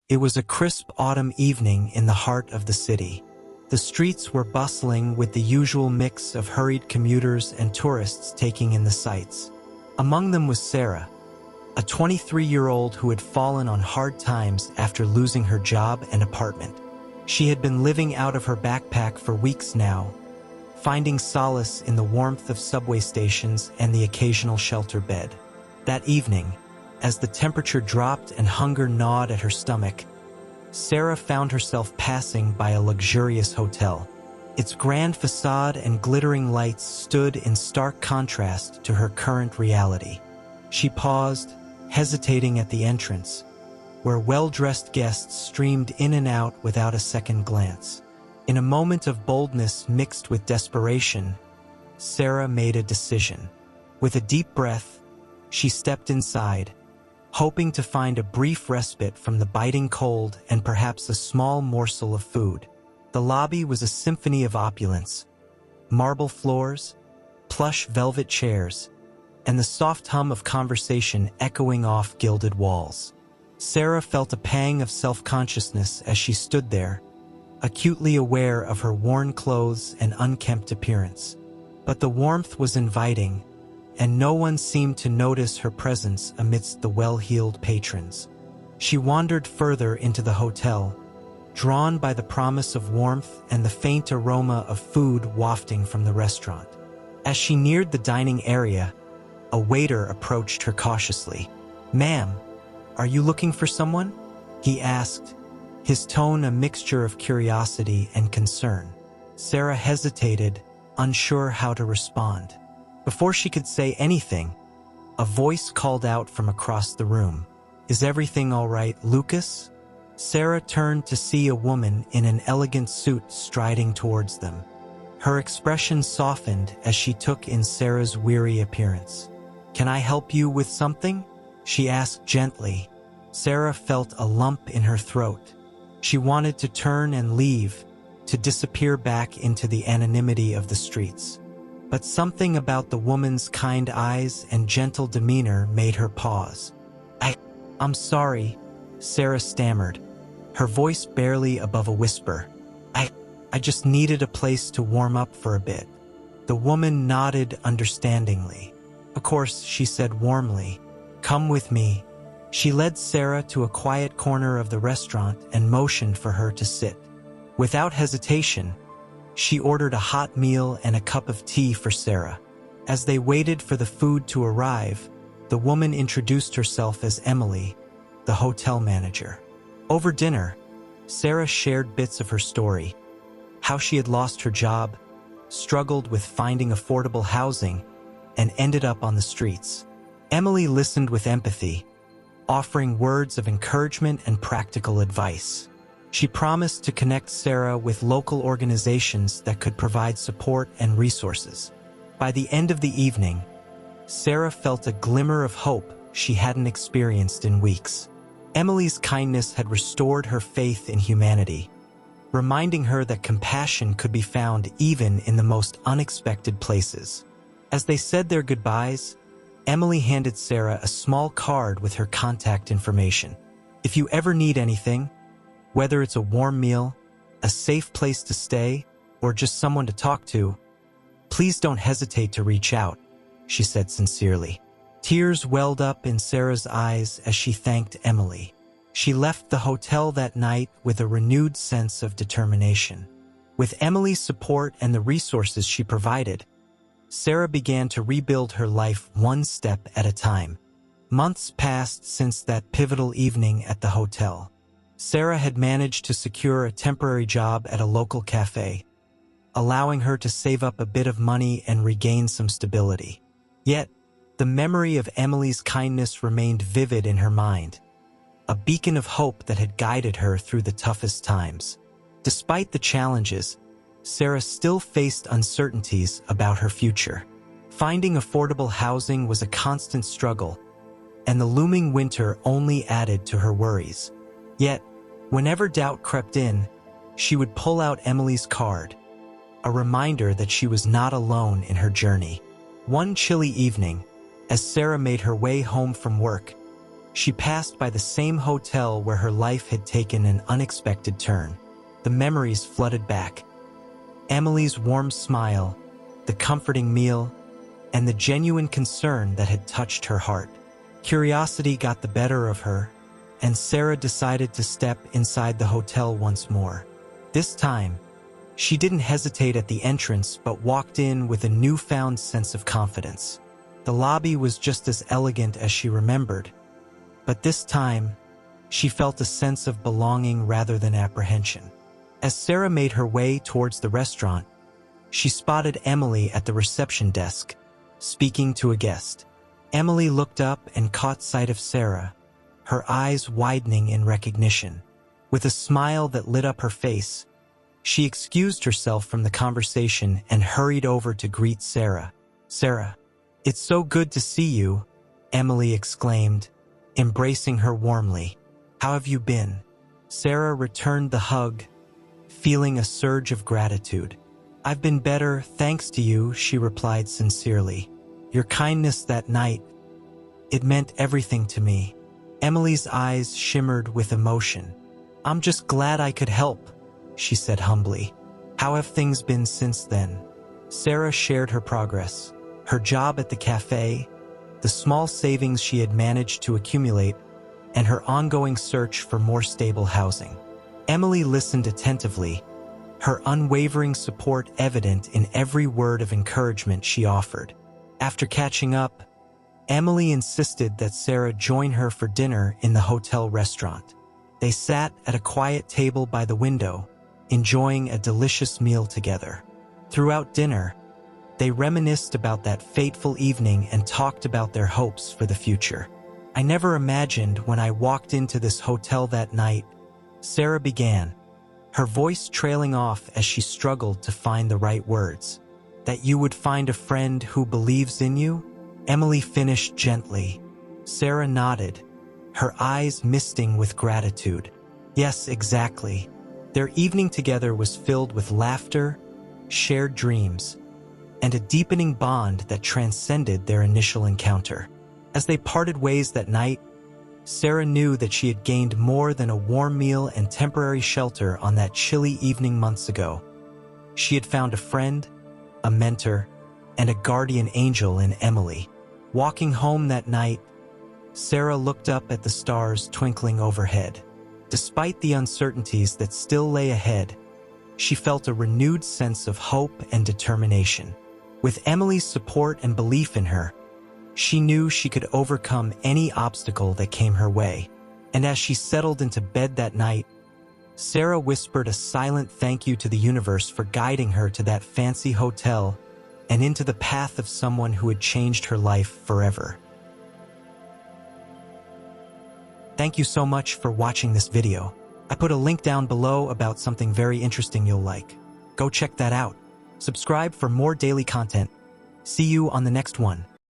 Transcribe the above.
It was a crisp autumn evening in the heart of the city. The streets were bustling with the usual mix of hurried commuters and tourists taking in the sights. Among them was Sarah, a 23-year-old who had fallen on hard times after losing her job and apartment. She had been living out of her backpack for weeks now, finding solace in the warmth of subway stations and the occasional shelter bed. That evening, as the temperature dropped and hunger gnawed at her stomach, Sarah found herself passing by a luxurious hotel. Its grand facade and glittering lights stood in stark contrast to her current reality. She paused, hesitating at the entrance, where well-dressed guests streamed in and out without a second glance. In a moment of boldness mixed with desperation, Sarah made a decision. With a deep breath, she stepped inside, hoping to find a brief respite from the biting cold and perhaps a small morsel of food. The lobby was a symphony of opulence: marble floors, plush velvet chairs, and the soft hum of conversation echoing off gilded walls. Sarah felt a pang of self-consciousness as she stood there, acutely aware of her worn clothes and unkempt appearance. But the warmth was inviting, and no one seemed to notice her presence amidst the well-heeled patrons. She wandered further into the hotel, drawn by the promise of warmth and the faint aroma of food wafting from the restaurant. As she neared the dining area, a waiter approached her cautiously. "Ma'am, are you looking for someone?" he asked, his tone a mixture of curiosity and concern. Sarah hesitated, unsure how to respond. Before she could say anything, a voice called out from across the room. "Is everything all right, Lucas?" Sarah turned to see a woman in an elegant suit striding towards them. Her expression softened as she took in Sarah's weary appearance. "Can I help you with something?" she asked gently. Sarah felt a lump in her throat. She wanted to turn and leave, to disappear back into the anonymity of the streets. But something about the woman's kind eyes and gentle demeanor made her pause. I'm sorry," Sarah stammered, her voice barely above a whisper. I just needed a place to warm up for a bit." The woman nodded understandingly. "Of course," she said warmly. "Come with me." She led Sarah to a quiet corner of the restaurant and motioned for her to sit. Without hesitation, she ordered a hot meal and a cup of tea for Sarah. As they waited for the food to arrive, the woman introduced herself as Emily, the hotel manager. Over dinner, Sarah shared bits of her story: how she had lost her job, struggled with finding affordable housing, and ended up on the streets. Emily listened with empathy, offering words of encouragement and practical advice. She promised to connect Sarah with local organizations that could provide support and resources. By the end of the evening, Sarah felt a glimmer of hope she hadn't experienced in weeks. Emily's kindness had restored her faith in humanity, reminding her that compassion could be found even in the most unexpected places. As they said their goodbyes, Emily handed Sarah a small card with her contact information. "If you ever need anything, whether it's a warm meal, a safe place to stay, or just someone to talk to, please don't hesitate to reach out," she said sincerely. Tears welled up in Sarah's eyes as she thanked Emily. She left the hotel that night with a renewed sense of determination. With Emily's support and the resources she provided, Sarah began to rebuild her life one step at a time. Months passed since that pivotal evening at the hotel. Sarah had managed to secure a temporary job at a local cafe, allowing her to save up a bit of money and regain some stability. Yet, the memory of Emily's kindness remained vivid in her mind, a beacon of hope that had guided her through the toughest times. Despite the challenges, Sarah still faced uncertainties about her future. Finding affordable housing was a constant struggle, and the looming winter only added to her worries. Yet, whenever doubt crept in, she would pull out Emily's card, a reminder that she was not alone in her journey. One chilly evening, as Sarah made her way home from work, She passed by the same hotel where her life had taken an unexpected turn. The memories flooded back. Emily's warm smile, the comforting meal, and the genuine concern that had touched her heart. Curiosity got the better of her, and Sarah decided to step inside the hotel once more. This time, she didn't hesitate at the entrance but walked in with a newfound sense of confidence. The lobby was just as elegant as she remembered, but this time, she felt a sense of belonging rather than apprehension. As Sarah made her way towards the restaurant, she spotted Emily at the reception desk, speaking to a guest. Emily looked up and caught sight of Sarah, her eyes widening in recognition. With a smile that lit up her face, she excused herself from the conversation and hurried over to greet Sarah. "Sarah, it's so good to see you," Emily exclaimed, embracing her warmly. "How have you been?" Sarah returned the hug, feeling a surge of gratitude. "I've been better, thanks to you," she replied sincerely. "Your kindness that night, it meant everything to me." Emily's eyes shimmered with emotion. "I'm just glad I could help," she said humbly. "How have things been since then?" Sarah shared her progress, her job at the cafe, the small savings she had managed to accumulate, and her ongoing search for more stable housing. Emily listened attentively, her unwavering support evident in every word of encouragement she offered. After catching up, Emily insisted that Sarah join her for dinner in the hotel restaurant. They sat at a quiet table by the window, enjoying a delicious meal together. Throughout dinner, they reminisced about that fateful evening and talked about their hopes for the future. "I never imagined when I walked into this hotel that night," Sarah began, her voice trailing off as she struggled to find the right words, "that you would find a friend who believes in you." Emily finished gently. Sarah nodded, her eyes misting with gratitude. Yes, exactly. Their evening together was filled with laughter, shared dreams, and a deepening bond that transcended their initial encounter. As they parted ways that night, Sarah knew that she had gained more than a warm meal and temporary shelter on that chilly evening months ago. She had found a friend, a mentor, and a guardian angel in Emily. Walking home that night, Sarah looked up at the stars twinkling overhead. Despite the uncertainties that still lay ahead, she felt a renewed sense of hope and determination. With Emily's support and belief in her, she knew she could overcome any obstacle that came her way. And as she settled into bed that night, Sarah whispered a silent thank you to the universe for guiding her to that fancy hotel and into the path of someone who had changed her life forever. Thank you so much for watching this video. I put a link down below about something very interesting you'll like. Go check that out. Subscribe for more daily content. See you on the next one.